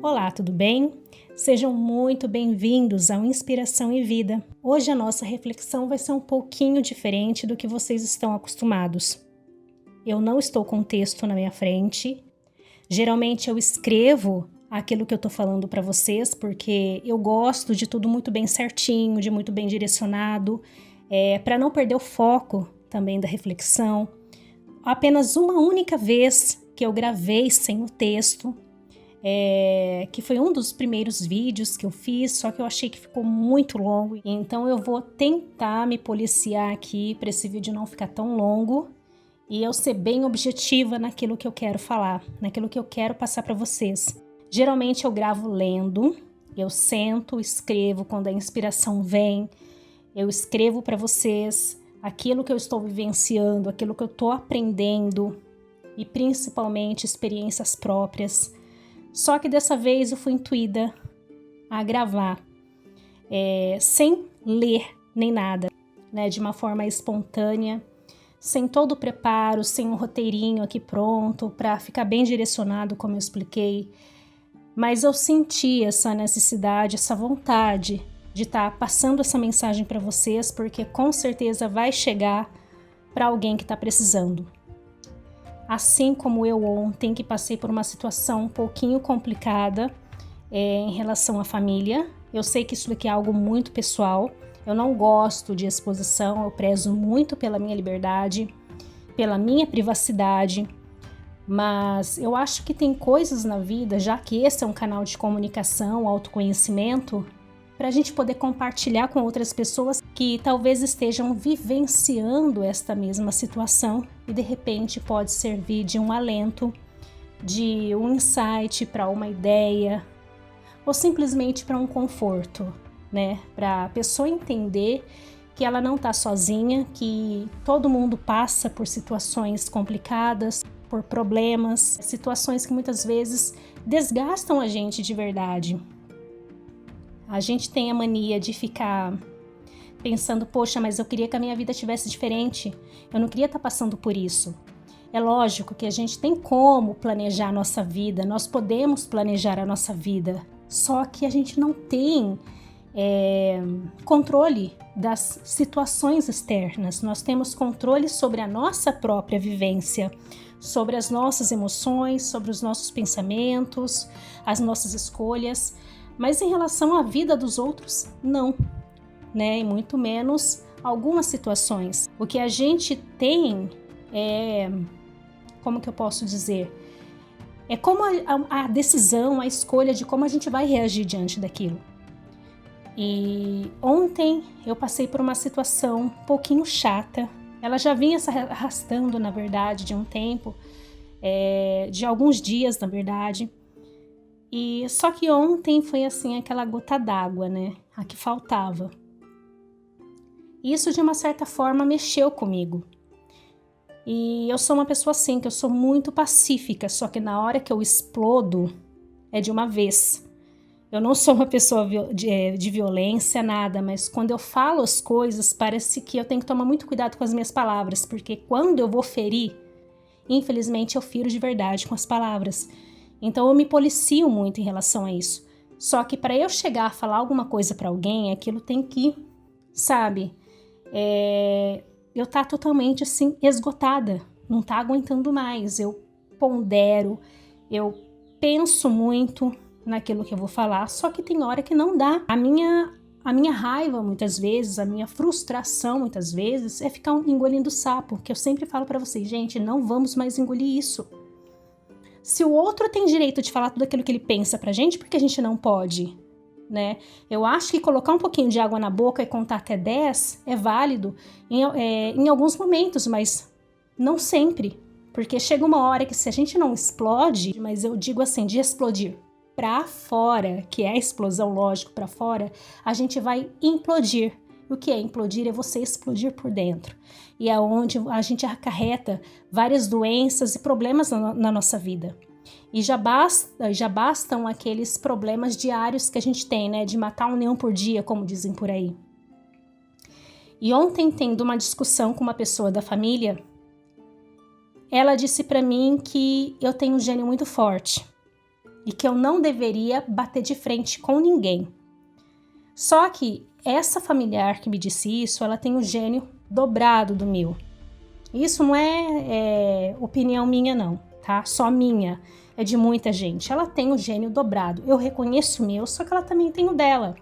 Olá, tudo bem? Sejam muito bem-vindos ao Inspiração e Vida. Hoje a nossa reflexão vai ser um pouquinho diferente do que vocês estão acostumados. Eu não estou com texto na minha frente. Geralmente eu escrevo aquilo que eu estou falando para vocês, porque eu gosto de tudo muito bem certinho, de muito bem direcionado, para não perder o foco também da reflexão. Apenas uma única vez que eu gravei sem o texto, que foi um dos primeiros vídeos que eu fiz, só que eu achei que ficou muito longo, então eu vou tentar me policiar aqui para esse vídeo não ficar tão longo e eu ser bem objetiva naquilo que eu quero falar, naquilo que eu quero passar para vocês. Geralmente eu gravo lendo, eu sento, escrevo quando a inspiração vem, eu escrevo para vocês aquilo que eu estou vivenciando, aquilo que eu estou aprendendo e principalmente experiências próprias. Só que dessa vez eu fui intuída a gravar, sem ler nem nada, né, de uma forma espontânea, sem todo o preparo, sem um roteirinho aqui pronto, para ficar bem direcionado, como eu expliquei. Mas eu senti essa necessidade, essa vontade de estar passando essa mensagem para vocês, porque com certeza vai chegar para alguém que está precisando. Assim como eu ontem, que passei por uma situação um pouquinho complicada em relação à família. Eu sei que isso daqui é algo muito pessoal. Eu não gosto de exposição, eu prezo muito pela minha liberdade, pela minha privacidade. Mas eu acho que tem coisas na vida, já que esse é um canal de comunicação, autoconhecimento, para a gente poder compartilhar com outras pessoas que talvez estejam vivenciando esta mesma situação e de repente pode servir de um alento, de um insight para uma ideia ou simplesmente para um conforto, né? Para a pessoa entender que ela não está sozinha, que todo mundo passa por situações complicadas, por problemas, situações que muitas vezes desgastam a gente de verdade. A gente tem a mania de ficar pensando, poxa, mas eu queria que a minha vida tivesse diferente, eu não queria estar passando por isso. É lógico que a gente tem como planejar a nossa vida, nós podemos planejar a nossa vida, só que a gente não tem controle das situações externas, nós temos controle sobre a nossa própria vivência, sobre as nossas emoções, sobre os nossos pensamentos, as nossas escolhas. Mas em relação à vida dos outros, não, né? E muito menos algumas situações. O que a gente tem como que eu posso dizer? É como a decisão, a escolha de como a gente vai reagir diante daquilo. E ontem eu passei por uma situação um pouquinho chata. Ela já vinha se arrastando, na verdade, de um tempo, de alguns dias, na verdade. E só que ontem foi assim aquela gota d'água, né? A que faltava. Isso de uma certa forma mexeu comigo. E eu sou uma pessoa assim, que eu sou muito pacífica, só que na hora que eu explodo é de uma vez. Eu não sou uma pessoa de violência, nada, mas quando eu falo as coisas, parece que eu tenho que tomar muito cuidado com as minhas palavras, porque quando eu vou ferir, infelizmente eu firo de verdade com as palavras. Então eu me policio muito em relação a isso. Só que para eu chegar a falar alguma coisa para alguém, aquilo tem que, sabe, eu tá totalmente assim esgotada, não tá aguentando mais. Eu pondero, eu penso muito naquilo que eu vou falar, só que tem hora que não dá. A minha raiva muitas vezes, a minha frustração muitas vezes é ficar engolindo sapo, que eu sempre falo para vocês, gente, não vamos mais engolir isso. Se o outro tem direito de falar tudo aquilo que ele pensa pra gente, por que a gente não pode, né? Eu acho que colocar um pouquinho de água na boca e contar até 10 é válido em alguns momentos, mas não sempre. Porque chega uma hora que se a gente não explode, mas eu digo assim, de explodir pra fora, que é a explosão, lógico, pra fora, a gente vai implodir. O que é implodir? É você explodir por dentro. E é onde a gente acarreta várias doenças e problemas na nossa vida. E já bastam aqueles problemas diários que a gente tem, né? De matar um leão por dia, como dizem por aí. E ontem, tendo uma discussão com uma pessoa da família, ela disse para mim que eu tenho um gênio muito forte. e que eu não deveria bater de frente com ninguém. Só que essa familiar que me disse isso, ela tem o gênio dobrado do meu. Isso não é opinião minha não, tá? Só minha, é de muita gente. Ela tem o gênio dobrado. Eu reconheço o meu, só que ela também tem o dela.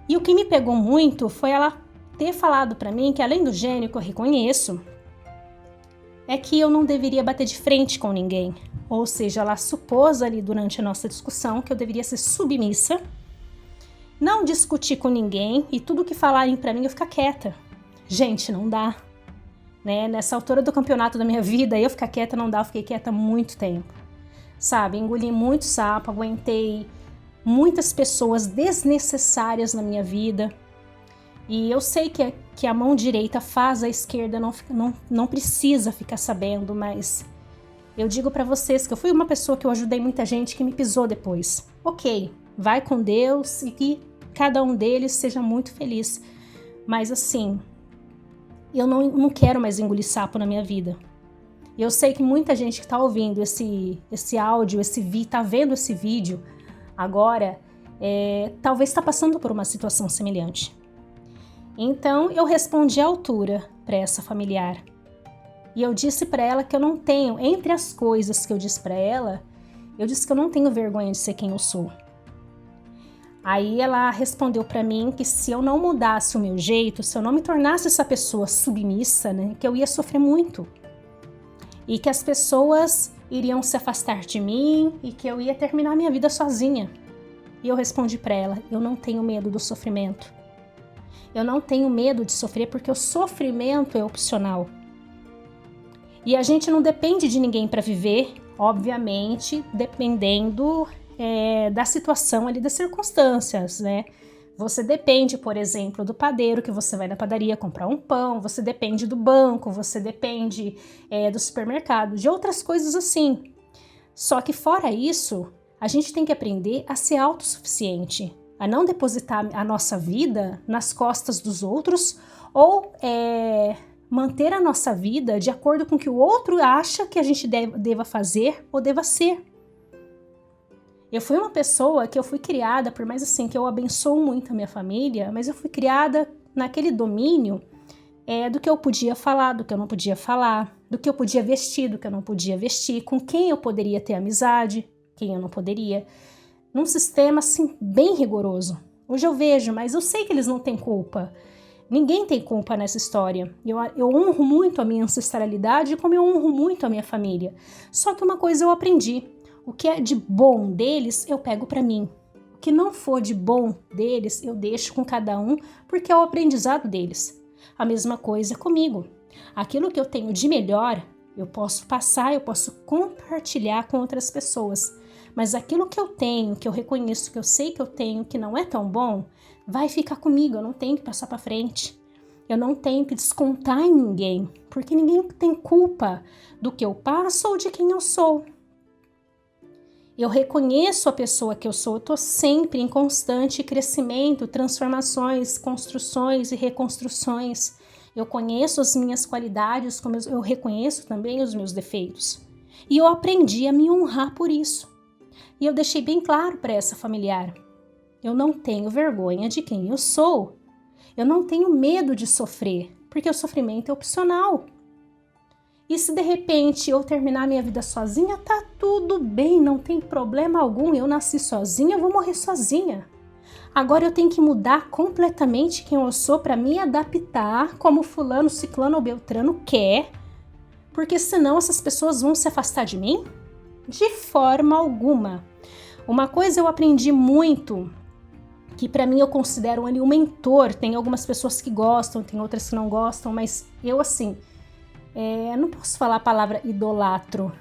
E o que me pegou muito foi ela ter falado pra mim que além do gênio que eu reconheço, é que eu não deveria bater de frente com ninguém. Ou seja, ela supôs ali durante a nossa discussão que eu deveria ser submissa, não discutir com ninguém e tudo que falarem pra mim eu ficar quieta. Gente, não dá. Né? Nessa altura do campeonato da minha vida, eu ficar quieta não dá, eu fiquei quieta há muito tempo. Sabe, engoli muito sapo, aguentei muitas pessoas desnecessárias na minha vida. E eu sei que a mão direita faz, a esquerda não precisa ficar sabendo, mas eu digo pra vocês que eu fui uma pessoa que eu ajudei muita gente que me pisou depois. Ok, vai com Deus e que cada um deles seja muito feliz. Mas assim, eu não quero mais engolir sapo na minha vida. Eu sei que muita gente que tá ouvindo esse áudio, tá vendo esse vídeo agora, talvez está passando por uma situação semelhante. Então eu respondi à altura para essa familiar. E eu disse para ela que eu não tenho, entre as coisas que eu disse para ela, eu disse que eu não tenho vergonha de ser quem eu sou. Aí ela respondeu para mim que se eu não mudasse o meu jeito, se eu não me tornasse essa pessoa submissa, né, que eu ia sofrer muito. E que as pessoas iriam se afastar de mim e que eu ia terminar minha vida sozinha. E eu respondi para ela, eu não tenho medo do sofrimento. Eu não tenho medo de sofrer porque o sofrimento é opcional. E a gente não depende de ninguém para viver, obviamente, dependendo da situação ali, das circunstâncias, né? Você depende, por exemplo, do padeiro que você vai na padaria comprar um pão, você depende do banco, você depende do supermercado, de outras coisas assim. Só que fora isso, a gente tem que aprender a ser autossuficiente, a não depositar a nossa vida nas costas dos outros ou manter a nossa vida de acordo com o que o outro acha que a gente deva fazer ou deva ser. Eu fui uma pessoa que eu fui criada, por mais assim que eu abençoo muito a minha família, mas eu fui criada naquele domínio do que eu podia falar, do que eu não podia falar, do que eu podia vestir, do que eu não podia vestir, com quem eu poderia ter amizade, quem eu não poderia, num sistema assim bem rigoroso. Hoje eu vejo, mas eu sei que eles não têm culpa. Ninguém tem culpa nessa história. Eu honro muito a minha ancestralidade, como eu honro muito a minha família. Só que uma coisa eu aprendi. O que é de bom deles, eu pego para mim. O que não for de bom deles, eu deixo com cada um, porque é o aprendizado deles. A mesma coisa comigo. Aquilo que eu tenho de melhor, eu posso passar, eu posso compartilhar com outras pessoas. Mas aquilo que eu tenho, que eu reconheço, que eu sei que eu tenho, que não é tão bom, vai ficar comigo, eu não tenho que passar para frente. Eu não tenho que descontar em ninguém, porque ninguém tem culpa do que eu passo ou de quem eu sou. Eu reconheço a pessoa que eu sou, eu estou sempre em constante crescimento, transformações, construções e reconstruções. Eu conheço as minhas qualidades, como eu reconheço também os meus defeitos. E eu aprendi a me honrar por isso. E eu deixei bem claro para essa familiar. Eu não tenho vergonha de quem eu sou. Eu não tenho medo de sofrer, porque o sofrimento é opcional. E se de repente eu terminar minha vida sozinha, tá tudo bem, não tem problema algum. Eu nasci sozinha, eu vou morrer sozinha. Agora eu tenho que mudar completamente quem eu sou para me adaptar como fulano, ciclano ou beltrano quer, porque senão essas pessoas vão se afastar de mim? De forma alguma. Uma coisa eu aprendi muito, que para mim eu considero ali um mentor. Tem algumas pessoas que gostam, tem outras que não gostam, mas eu assim... não posso falar a palavra idolatro,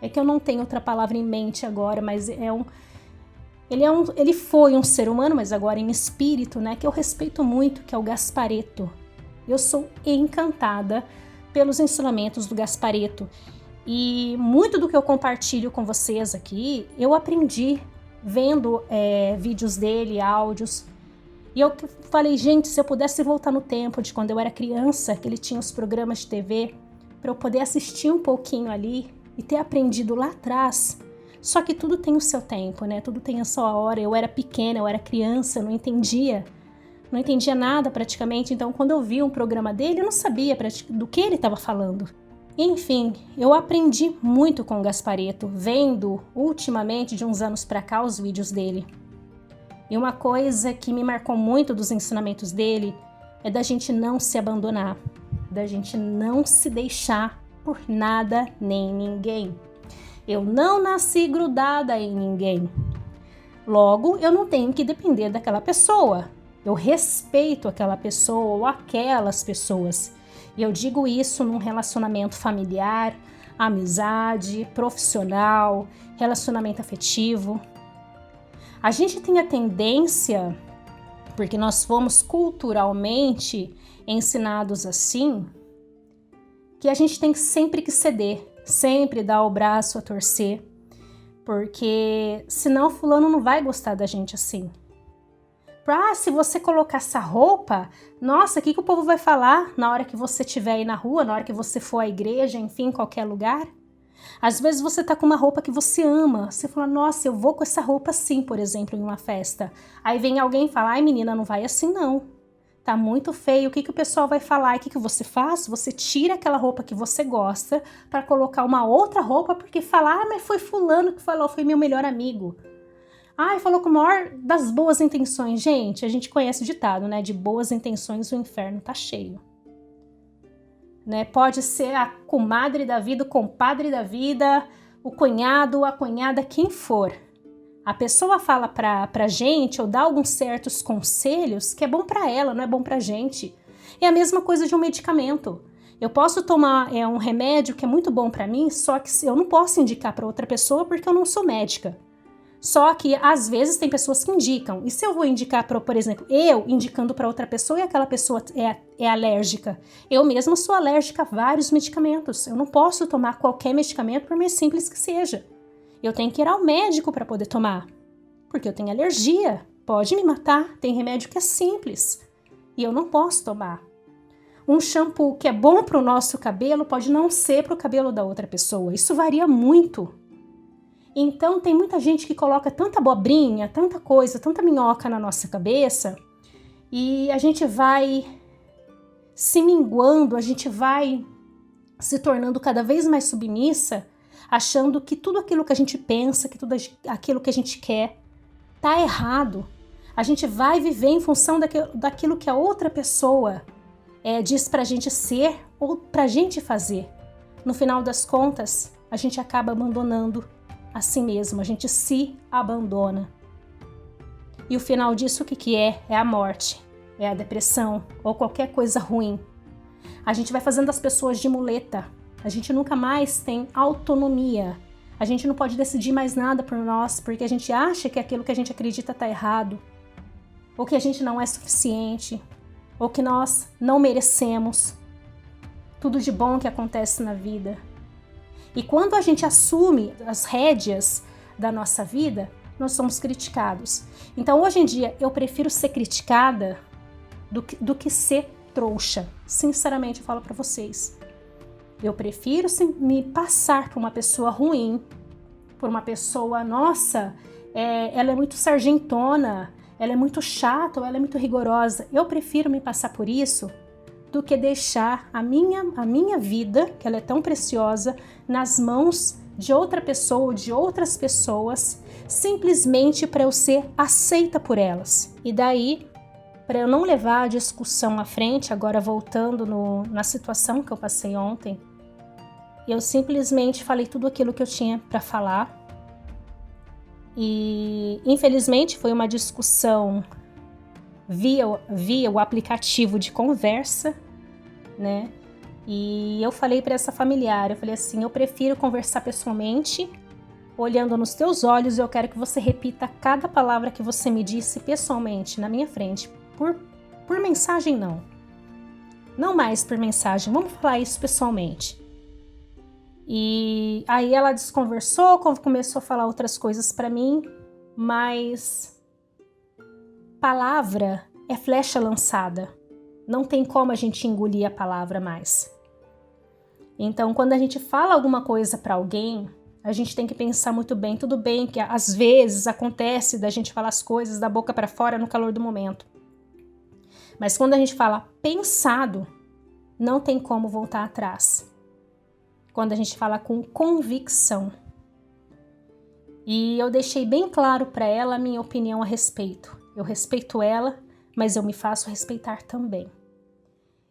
é que eu não tenho outra palavra em mente agora, mas ele foi um ser humano, mas agora em espírito, né, que eu respeito muito, que é o Gasparetto. Eu sou encantada pelos ensinamentos do Gasparetto e muito do que eu compartilho com vocês aqui, eu aprendi vendo vídeos dele, áudios. E eu falei, gente, se eu pudesse voltar no tempo de quando eu era criança, que ele tinha os programas de TV, para eu poder assistir um pouquinho ali e ter aprendido lá atrás Só que tudo tem o seu tempo, né? Tudo tem a sua hora. Eu era pequena, eu era criança, não entendia nada praticamente. Então, quando eu vi um programa dele, eu não sabia do que ele estava falando. Enfim, eu aprendi muito com o Gasparetto, vendo ultimamente, de uns anos para cá, os vídeos dele. E uma coisa que me marcou muito dos ensinamentos dele é da gente não se abandonar, da gente não se deixar por nada nem ninguém. Eu não nasci grudada em ninguém. Logo, eu não tenho que depender daquela pessoa. Eu respeito aquela pessoa ou aquelas pessoas. E eu digo isso num relacionamento familiar, amizade, profissional, relacionamento afetivo. A gente tem a tendência, porque nós fomos culturalmente ensinados assim, que a gente tem sempre que ceder, sempre dar o braço a torcer, porque senão fulano não vai gostar da gente assim. Se você colocar essa roupa, nossa, o que o povo vai falar na hora que você estiver aí na rua, na hora que você for à igreja, enfim, em qualquer lugar? Às vezes você tá com uma roupa que você ama, você fala, nossa, eu vou com essa roupa assim, por exemplo, em uma festa. Aí vem alguém e fala, ai menina, não vai assim não, tá muito feio, o que o pessoal vai falar? E o que você faz? Você tira aquela roupa que você gosta para colocar uma outra roupa, porque falar, mas foi fulano que falou, foi meu melhor amigo. Falou com o maior das boas intenções. Gente, a gente conhece o ditado, né? De boas intenções o inferno tá cheio. Né? Pode ser a comadre da vida, o compadre da vida, o cunhado, a cunhada, quem for. A pessoa fala pra gente ou dá alguns certos conselhos que é bom pra ela, não é bom pra gente. É a mesma coisa de um medicamento. Eu posso tomar um remédio que é muito bom pra mim, só que eu não posso indicar pra outra pessoa porque eu não sou médica. Só que, às vezes, tem pessoas que indicam. E se eu vou indicar, por exemplo, eu indicando para outra pessoa e aquela pessoa é alérgica? Eu mesma sou alérgica a vários medicamentos. Eu não posso tomar qualquer medicamento, por mais simples que seja. Eu tenho que ir ao médico para poder tomar. Porque eu tenho alergia. Pode me matar. Tem remédio que é simples. E eu não posso tomar. Um shampoo que é bom para o nosso cabelo pode não ser para o cabelo da outra pessoa. Isso varia muito. Então, tem muita gente que coloca tanta abobrinha, tanta coisa, tanta minhoca na nossa cabeça e a gente vai se minguando, a gente vai se tornando cada vez mais submissa, achando que tudo aquilo que a gente pensa, que tudo aquilo que a gente quer, tá errado. A gente vai viver em função daquilo que a outra pessoa diz pra gente ser ou pra gente fazer. No final das contas, a gente acaba abandonando a si mesmo, a gente se abandona. E o final disso o que é? É a morte, é a depressão ou qualquer coisa ruim. A gente vai fazendo as pessoas de muleta, a gente nunca mais tem autonomia, a gente não pode decidir mais nada por nós porque a gente acha que aquilo que a gente acredita está errado, ou que a gente não é suficiente, ou que nós não merecemos tudo de bom que acontece na vida. E quando a gente assume as rédeas da nossa vida, nós somos criticados. Então, hoje em dia, eu prefiro ser criticada do que ser trouxa. Sinceramente, eu falo pra vocês. Eu prefiro me passar por uma pessoa ruim, por uma pessoa, nossa, ela é muito sargentona, ela é muito chata, ou ela é muito rigorosa. Eu prefiro me passar por isso do que deixar a minha vida, que ela é tão preciosa, nas mãos de outra pessoa ou de outras pessoas, simplesmente para eu ser aceita por elas. E daí, para eu não levar a discussão à frente, agora voltando na situação que eu passei ontem, eu simplesmente falei tudo aquilo que eu tinha para falar. E, infelizmente, foi uma discussão via o aplicativo de conversa, né? E eu falei para essa familiar, eu falei assim, eu prefiro conversar pessoalmente, olhando nos teus olhos, eu quero que você repita cada palavra que você me disse pessoalmente, na minha frente. Por mensagem, não. Não mais por mensagem, vamos falar isso pessoalmente. E aí ela desconversou, começou a falar outras coisas para mim, mas palavra é flecha lançada. Não tem como a gente engolir a palavra mais. Então, quando a gente fala alguma coisa para alguém, a gente tem que pensar muito bem. Tudo bem que às vezes acontece da gente falar as coisas da boca para fora no calor do momento. Mas quando a gente fala pensado, não tem como voltar atrás. Quando a gente fala com convicção. E eu deixei bem claro para ela a minha opinião a respeito. Eu respeito ela, mas eu me faço respeitar também.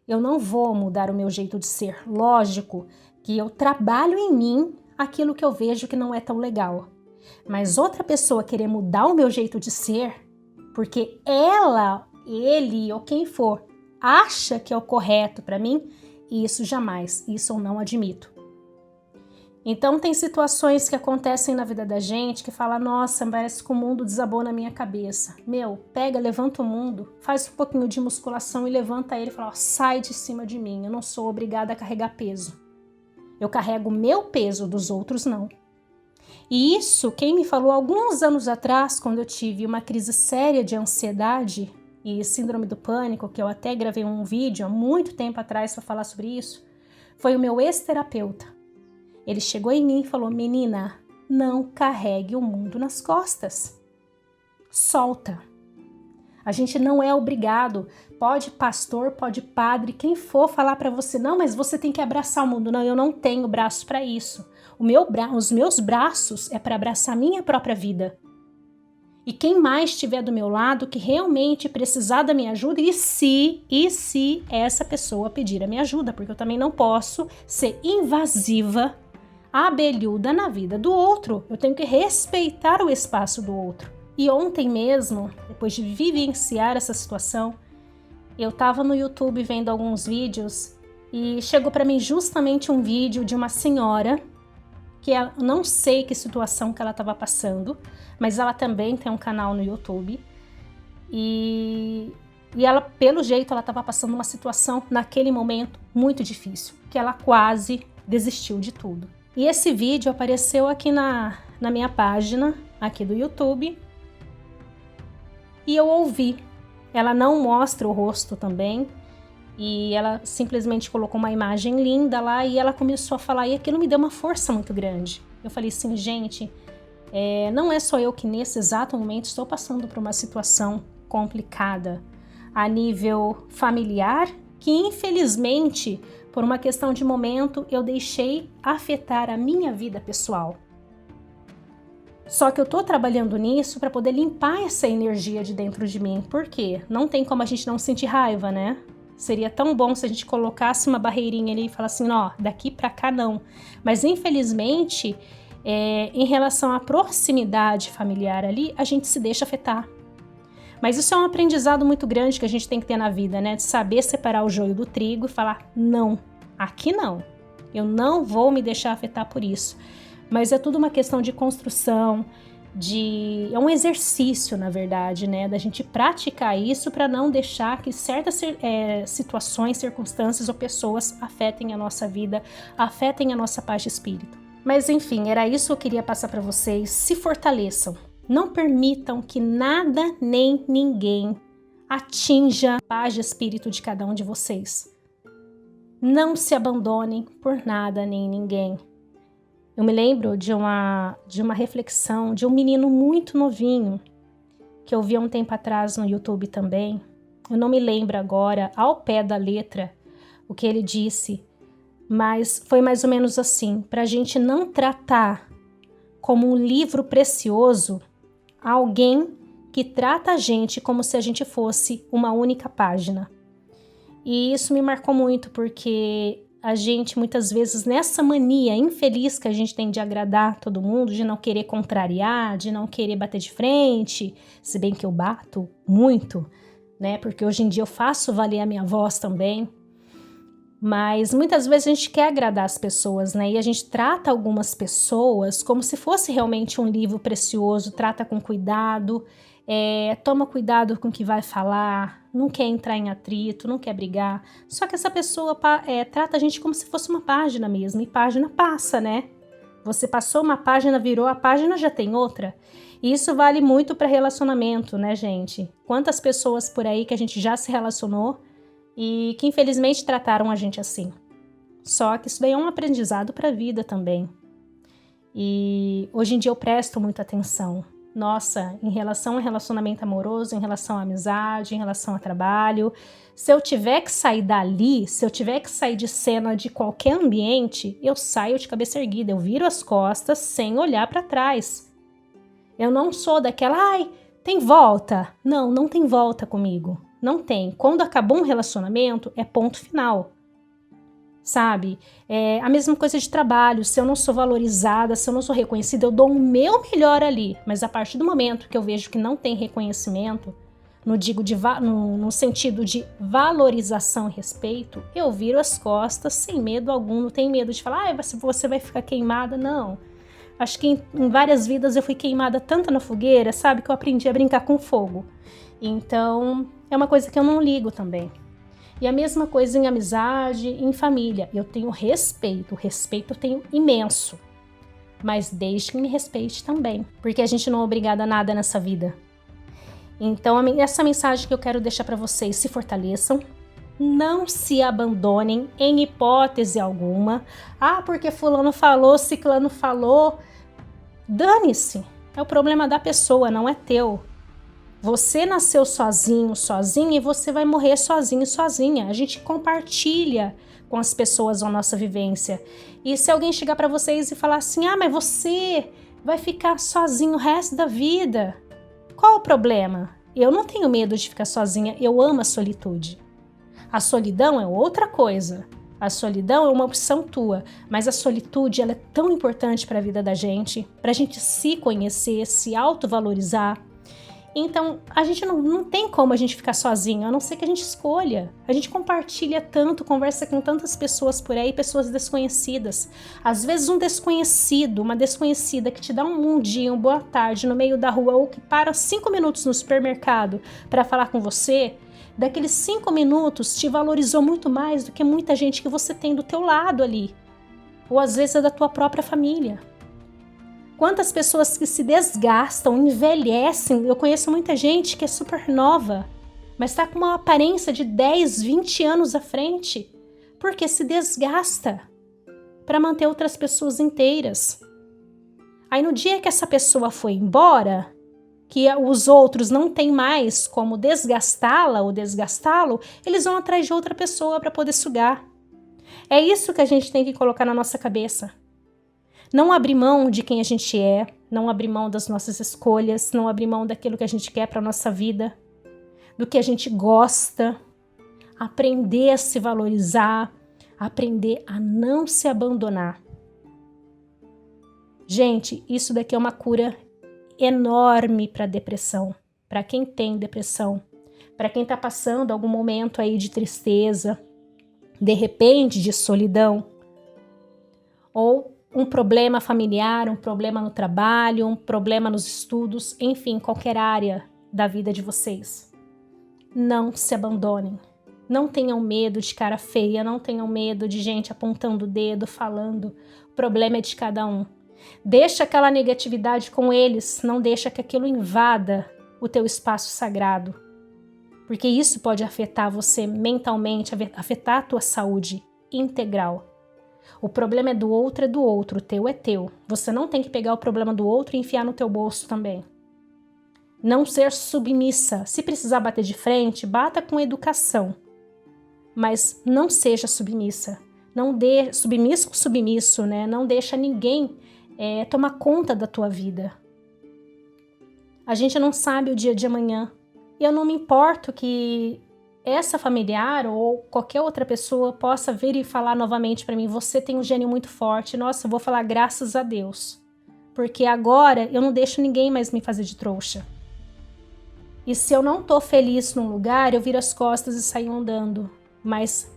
Eu não vou mudar o meu jeito de ser. Lógico que eu trabalho em mim aquilo que eu vejo que não é tão legal. Mas outra pessoa querer mudar o meu jeito de ser, porque ela, ele ou quem for, acha que é o correto para mim, isso jamais, isso eu não admito. Então tem situações que acontecem na vida da gente que fala, nossa, parece que o mundo desabou na minha cabeça. Meu, pega, levanta o mundo, faz um pouquinho de musculação e levanta ele e fala, ó, sai de cima de mim, eu não sou obrigada a carregar peso. Eu carrego o meu peso, dos outros não. E isso, quem me falou alguns anos atrás, quando eu tive uma crise séria de ansiedade e síndrome do pânico, que eu até gravei um vídeo há muito tempo atrás para falar sobre isso, foi o meu ex-terapeuta. Ele chegou em mim e falou, menina, não carregue o mundo nas costas. Solta. A gente não é obrigado. Pode pastor, pode padre, quem for falar para você, não, mas você tem que abraçar o mundo. Não, eu não tenho braço para isso. Os meus braços é para abraçar a minha própria vida. E quem mais estiver do meu lado que realmente precisar da minha ajuda, e se essa pessoa pedir a minha ajuda, porque eu também não posso ser invasiva, abelhuda na vida do outro. Eu tenho que respeitar o espaço do outro. E ontem mesmo, depois de vivenciar essa situação, eu estava no YouTube vendo alguns vídeos e chegou para mim justamente um vídeo de uma senhora que eu não sei que situação que ela estava passando, mas ela também tem um canal no YouTube e ela, pelo jeito, ela estava passando uma situação naquele momento muito difícil, que ela quase desistiu de tudo. E esse vídeo apareceu aqui na minha página, aqui do YouTube, e eu ouvi. Ela não mostra o rosto também, e ela simplesmente colocou uma imagem linda lá e ela começou a falar, e aquilo me deu uma força muito grande. Eu falei assim, gente, não é só eu que nesse exato momento estou passando por uma situação complicada a nível familiar, que infelizmente, por uma questão de momento, eu deixei afetar a minha vida pessoal. Só que eu tô trabalhando nisso para poder limpar essa energia de dentro de mim. Por quê? Não tem como a gente não sentir raiva, né? Seria tão bom se a gente colocasse uma barreirinha ali e falasse assim, ó, daqui para cá não. Mas infelizmente, em relação à proximidade familiar ali, a gente se deixa afetar. Mas isso é um aprendizado muito grande que a gente tem que ter na vida, né? De saber separar o joio do trigo e falar, não, aqui não. Eu não vou me deixar afetar por isso. Mas é tudo uma questão de construção, é um exercício, na verdade, né? Da gente praticar isso para não deixar que certas situações, circunstâncias ou pessoas afetem a nossa vida, afetem a nossa paz de espírito. Mas enfim, era isso que eu queria passar para vocês. Se fortaleçam. Não permitam que nada nem ninguém atinja a paz de espírito de cada um de vocês. Não se abandonem por nada nem ninguém. Eu me lembro de uma reflexão de um menino muito novinho, que eu vi há um tempo atrás no YouTube também. Eu não me lembro agora, ao pé da letra, o que ele disse, mas foi mais ou menos assim, para a gente não tratar como um livro precioso alguém que trata a gente como se a gente fosse uma única página. E isso me marcou muito, porque a gente muitas vezes nessa mania infeliz que a gente tem de agradar todo mundo, de não querer contrariar, de não querer bater de frente, se bem que eu bato muito, né? Porque hoje em dia eu faço valer a minha voz também. Mas muitas vezes a gente quer agradar as pessoas, né? E a gente trata algumas pessoas como se fosse realmente um livro precioso, trata com cuidado, toma cuidado com o que vai falar, não quer entrar em atrito, não quer brigar. Só que essa pessoa trata a gente como se fosse uma página mesmo, e página passa, né? Você passou uma página, virou a página, já tem outra. E isso vale muito para relacionamento, né, gente? Quantas pessoas por aí que a gente já se relacionou e que infelizmente trataram a gente assim. Só que isso daí é um aprendizado para a vida também. E hoje em dia eu presto muita atenção. Nossa, em relação a relacionamento amoroso, em relação à amizade, em relação a trabalho, se eu tiver que sair dali, se eu tiver que sair de cena de qualquer ambiente, eu saio de cabeça erguida, eu viro as costas sem olhar para trás. Eu não sou daquela, ai, tem volta. Não, não tem volta comigo. Não tem. Quando acabou um relacionamento, é ponto final. Sabe? É a mesma coisa de trabalho. Se eu não sou valorizada, se eu não sou reconhecida, eu dou o meu melhor ali. Mas a partir do momento que eu vejo que não tem reconhecimento, no sentido de valorização e respeito, eu viro as costas sem medo algum. Não tenho medo de falar, você vai ficar queimada. Não. Acho que em várias vidas eu fui queimada tanto na fogueira, sabe? Que eu aprendi a brincar com fogo. Então, é uma coisa que eu não ligo também. E a mesma coisa em amizade, em família. Eu tenho respeito. O respeito eu tenho imenso. Mas desde que me respeite também. Porque a gente não é obrigada a nada nessa vida. Então, essa mensagem que eu quero deixar para vocês: se fortaleçam. Não se abandonem em hipótese alguma. Ah, porque fulano falou, ciclano falou. Dane-se. É o problema da pessoa, não é teu. Você nasceu sozinho, sozinha, e você vai morrer sozinho, sozinha. A gente compartilha com as pessoas a nossa vivência. E se alguém chegar para vocês e falar assim, mas você vai ficar sozinho o resto da vida, qual o problema? Eu não tenho medo de ficar sozinha, eu amo a solitude. A solidão é outra coisa. A solidão é uma opção tua, mas a solitude ela é tão importante para a vida da gente, para a gente se conhecer, se autovalorizar. Então, a gente não tem como a gente ficar sozinho, a não ser que a gente escolha. A gente compartilha tanto, conversa com tantas pessoas por aí, pessoas desconhecidas. Às vezes um desconhecido, uma desconhecida que te dá um bom dia, uma boa tarde no meio da rua, ou que para 5 minutos no supermercado para falar com você, daqueles 5 minutos te valorizou muito mais do que muita gente que você tem do teu lado ali. Ou às vezes é da tua própria família. Quantas pessoas que se desgastam, envelhecem. Eu conheço muita gente que é super nova, mas está com uma aparência de 10, 20 anos à frente, porque se desgasta para manter outras pessoas inteiras. Aí no dia que essa pessoa foi embora, que os outros não têm mais como desgastá-la ou desgastá-lo, eles vão atrás de outra pessoa para poder sugar. É isso que a gente tem que colocar na nossa cabeça. Não abrir mão de quem a gente é, não abrir mão das nossas escolhas, não abrir mão daquilo que a gente quer para a nossa vida, do que a gente gosta, aprender a se valorizar, aprender a não se abandonar. Gente, isso daqui é uma cura enorme para a depressão, para quem tem depressão, para quem está passando algum momento aí de tristeza, de repente de solidão, ou um problema familiar, um problema no trabalho, um problema nos estudos, enfim, qualquer área da vida de vocês. Não se abandonem. Não tenham medo de cara feia, não tenham medo de gente apontando o dedo, falando. O problema é de cada um. Deixa aquela negatividade com eles, não deixa que aquilo invada o teu espaço sagrado. Porque isso pode afetar você mentalmente, afetar a tua saúde integral. O problema é do outro, o teu é teu. Você não tem que pegar o problema do outro e enfiar no teu bolso também. Não ser submissa. Se precisar bater de frente, bata com educação. Mas não seja submissa. Não dê submisso com submisso, né? Não deixa ninguém tomar conta da tua vida. A gente não sabe o dia de amanhã. E eu não me importo que essa familiar ou qualquer outra pessoa possa vir e falar novamente para mim, você tem um gênio muito forte. Nossa, eu vou falar graças a Deus. Porque agora eu não deixo ninguém mais me fazer de trouxa. E se eu não tô feliz num lugar, eu viro as costas e saio andando. Mas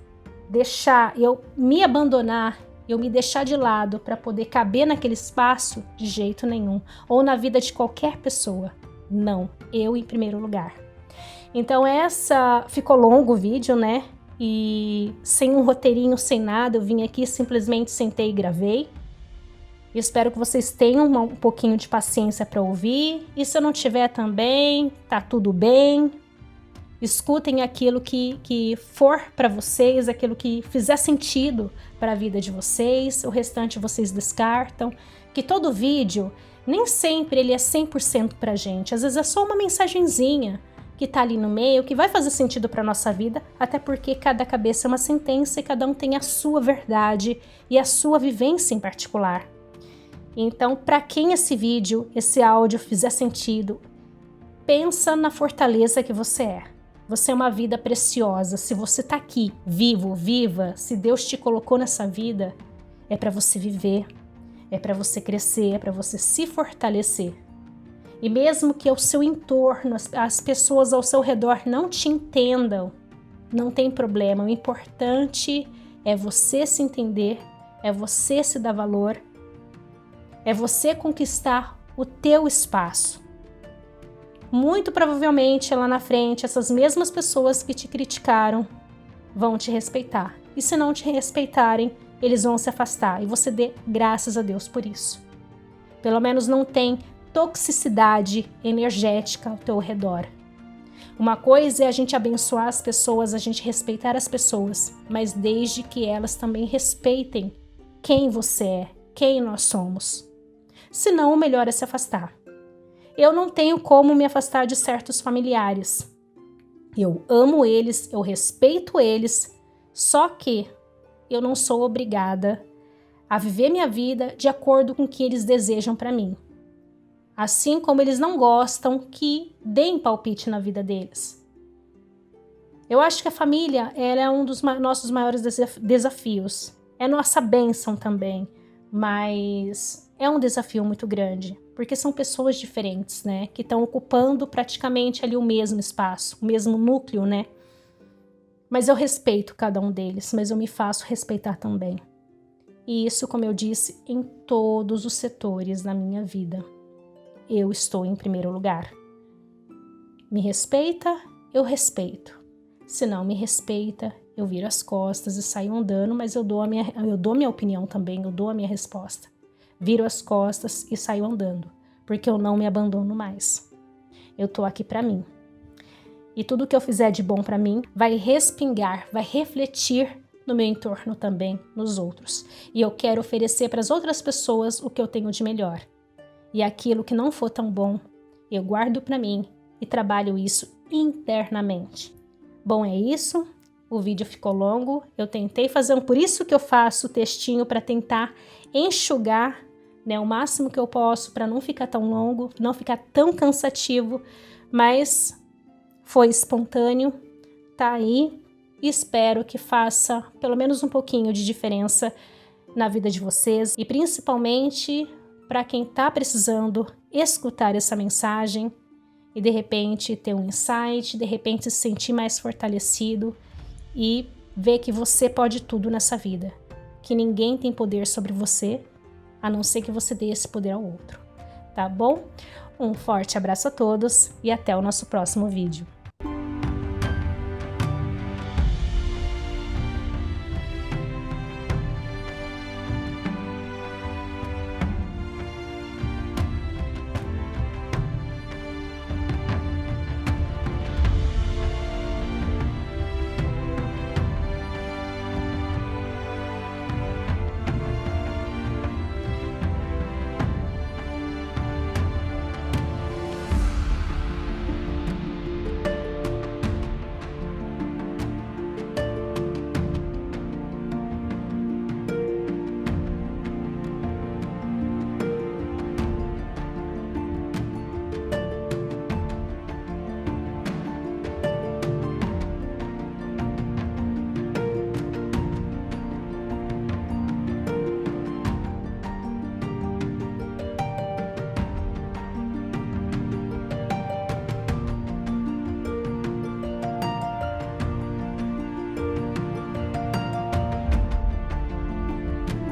eu me abandonar, eu me deixar de lado para poder caber naquele espaço, de jeito nenhum. Ou na vida de qualquer pessoa. Não, eu em primeiro lugar. Então ficou longo o vídeo, né? E sem um roteirinho, sem nada, eu vim aqui, simplesmente sentei e gravei. Eu espero que vocês tenham um pouquinho de paciência para ouvir. E se eu não tiver também, tá tudo bem. Escutem aquilo que for para vocês, aquilo que fizer sentido para a vida de vocês, o restante vocês descartam. Que todo vídeo, nem sempre ele é 100% pra gente, às vezes é só uma mensagenzinha que tá ali no meio, que vai fazer sentido para nossa vida, até porque cada cabeça é uma sentença e cada um tem a sua verdade e a sua vivência em particular. Então, para quem esse vídeo, esse áudio fizer sentido, pensa na fortaleza que você é. Você é uma vida preciosa. Se você tá aqui, vivo, viva, se Deus te colocou nessa vida, é para você viver, é para você crescer, é para você se fortalecer. E mesmo que ao seu entorno, as pessoas ao seu redor não te entendam, não tem problema. O importante é você se entender, é você se dar valor, é você conquistar o teu espaço. Muito provavelmente lá na frente, essas mesmas pessoas que te criticaram vão te respeitar. E se não te respeitarem, eles vão se afastar. E você dê graças a Deus por isso. Pelo menos não tem toxicidade energética ao teu redor. Uma coisa é a gente abençoar as pessoas, a gente respeitar as pessoas, mas desde que elas também respeitem quem você é, quem nós somos. Senão, o melhor é se afastar. Eu não tenho como me afastar de certos familiares. Eu amo eles, eu respeito eles, só que eu não sou obrigada a viver minha vida de acordo com o que eles desejam para mim. Assim como eles não gostam que deem palpite na vida deles. Eu acho que a família ela é um dos nossos maiores desafios. É nossa bênção também, mas é um desafio muito grande, porque são pessoas diferentes, né? Que estão ocupando praticamente ali o mesmo espaço, o mesmo núcleo, né? Mas eu respeito cada um deles, mas eu me faço respeitar também. E isso, como eu disse, em todos os setores da minha vida. Eu estou em primeiro lugar. Me respeita, eu respeito. Se não me respeita, eu viro as costas e saio andando, mas eu dou minha opinião também, eu dou a minha resposta. Viro as costas e saio andando, porque eu não me abandono mais. Eu tô aqui pra mim. E tudo que eu fizer de bom pra mim vai respingar, vai refletir no meu entorno também, nos outros. E eu quero oferecer para as outras pessoas o que eu tenho de melhor. E aquilo que não for tão bom, eu guardo pra mim e trabalho isso internamente. Bom, é isso. O vídeo ficou longo. Eu tentei fazer por isso que eu faço o textinho para tentar enxugar, né, o máximo que eu posso para não ficar tão longo, não ficar tão cansativo, mas foi espontâneo, tá aí. Espero que faça pelo menos um pouquinho de diferença na vida de vocês e principalmente para quem está precisando escutar essa mensagem e de repente ter um insight, de repente se sentir mais fortalecido e ver que você pode tudo nessa vida, que ninguém tem poder sobre você, a não ser que você dê esse poder ao outro, tá bom? Um forte abraço a todos e até o nosso próximo vídeo.